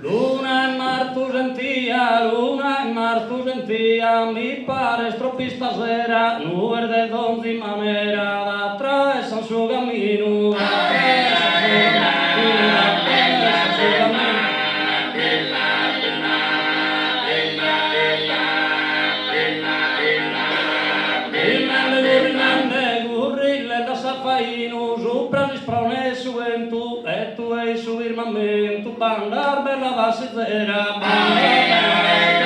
Luna in marzo sentia, mi pare troppi stasera, nu er de donzi manera, da trae san suo cammino, da trae san suo cammino, da trae san suo cammino. Gurrille da safaino, sopra si sprone suentu, e tu ei subir mammentu, bandar bella bassitera, bandar bella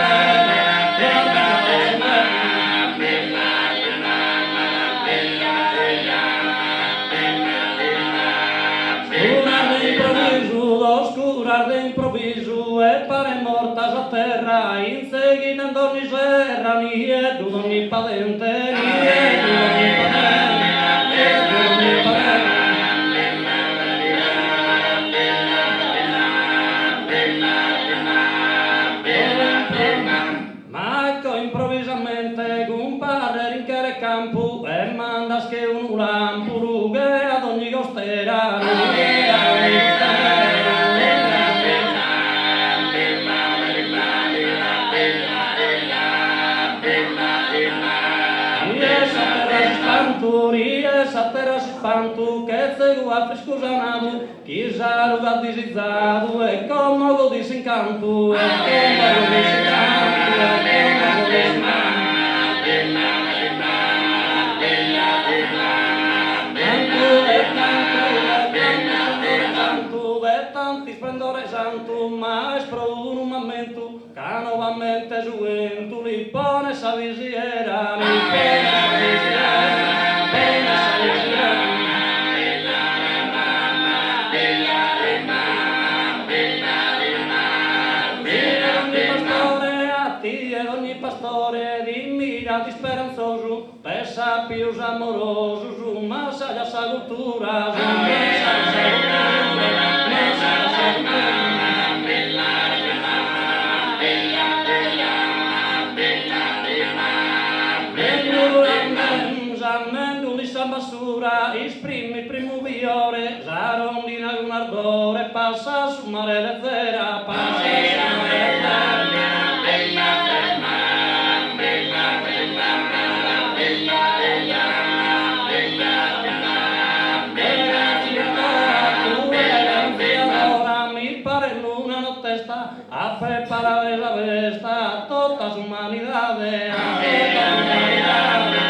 oscurar de improviso e pare mortas a terra, in seguita in ogni serra, ni e tu ogni padente, ni e tu ogni padente, ni e tu ogni padente. Ma ecco improvvisamente compare rincare campo e mandas che un lampo rughe ad ogni costera, rughe ad ogni costera. Essa terra se espanto, que cego a frescosanado, que já lugar desizado, é como o desencanto, é como o desencanto, é como o desencanto. É tanto esplendore santo, mas por un momento, que novamente juento, li pone essa visiera, li pone essa visiera. Pastore di mirati speranzoso, per sapios amorosos, uma saglia sagultura, uma saglia sagultura, uma saglia sagultura. Zammendo di sambassura, esprime il primo viore, zarondina un ardore, passa su mare leggera, passa su mare leggera. A preparar la vesta a todas humanidades, a todas humanidades.